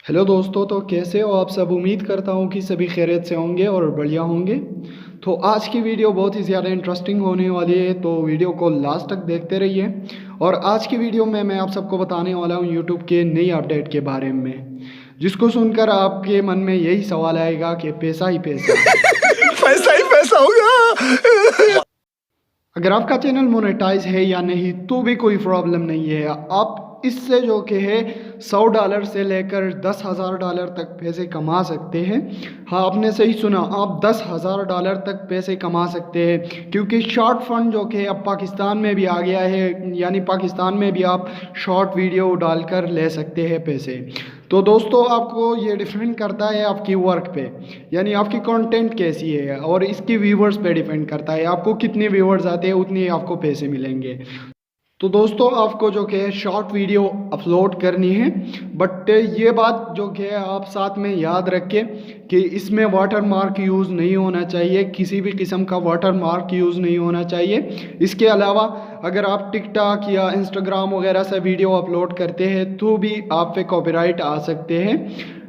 Hello दोस्तों, तो कैसे हो आप सब। उम्मीद करता हूँ कि सभी खैरियत से होंगे और बढ़िया होंगे। तो आज की वीडियो बहुत ही ज़्यादा इंटरेस्टिंग होने वाली है, तो वीडियो को लास्ट तक देखते रहिए। और आज की वीडियो में मैं आप सबको बताने वाला हूँ यूट्यूब के नई अपडेट के बारे में, जिसको सुनकर आपके मन में यही सवाल आएगा कि पैसा ही पैसा। पैसा ही पैसा होगा। अगर आपका चैनल मोनेटाइज है या नहीं तो भी कोई प्रॉब्लम नहीं है। आप इससे जो कि है $100 से लेकर $10,000 तक पैसे कमा सकते हैं। हाँ, आपने सही सुना, आप $10,000 तक पैसे कमा सकते हैं, क्योंकि शॉर्ट फंड जो कि अब पाकिस्तान में भी आ गया है, यानी पाकिस्तान में भी आप शॉर्ट वीडियो डालकर ले सकते हैं पैसे। तो दोस्तों, आपको ये डिपेंड करता है आपकी वर्क पे, यानी आपकी कंटेंट कैसी है, और इसकी व्यूवर्स पे डिपेंड करता है। आपको कितने व्यूवर्स आते हैं उतने ही आपको पैसे मिलेंगे। तो दोस्तों, आपको जो कि है शॉर्ट वीडियो अपलोड करनी है, बट ये बात जो कि है आप साथ में याद रखें कि इसमें वाटर मार्क यूज़ नहीं होना चाहिए, किसी भी किस्म का वाटर मार्क यूज़ नहीं होना चाहिए। इसके अलावा अगर आप टिकटॉक या इंस्टाग्राम वगैरह से वीडियो अपलोड करते हैं तो भी आप पे कॉपीराइट आ सकते हैं,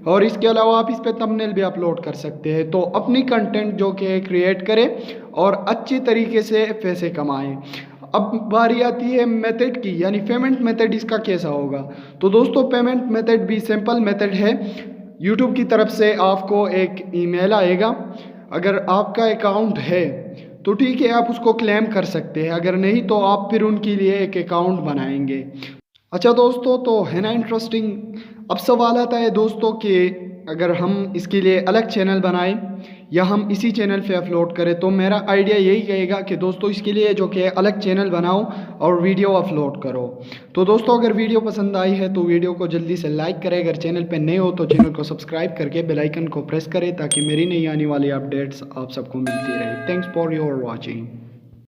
और इसके अलावा आप इस पे थंबनेल भी अपलोड कर सकते हैं। तो अपनी कंटेंट जो कि क्रिएट करें और अच्छी तरीके से पैसे कमाएं। अब बारी आती है मेथड की, यानी पेमेंट मेथड इसका कैसा होगा। तो दोस्तों, पेमेंट मेथड भी सिंपल मेथड है। यूट्यूब की तरफ से आपको एक ईमेल आएगा। अगर आपका अकाउंट है तो ठीक है, आप उसको क्लेम कर सकते हैं, अगर नहीं तो आप फिर उनके लिए एक अकाउंट बनाएंगे। अच्छा दोस्तों, तो है ना इंटरेस्टिंग। अब सवाल आता है दोस्तों कि अगर हम इसके लिए अलग चैनल बनाएं या हम इसी चैनल पे अपलोड करें, तो मेरा आइडिया यही कहेगा कि दोस्तों इसके लिए जो कि अलग चैनल बनाओ और वीडियो अपलोड करो। तो दोस्तों, अगर वीडियो पसंद आई है तो वीडियो को जल्दी से लाइक करें। अगर चैनल पे नए हो तो चैनल को सब्सक्राइब करके बेल आइकन को प्रेस करें, ताकि मेरी नई आने वाली अपडेट्स आप सबको मिलती रहे। Thanks for your watching.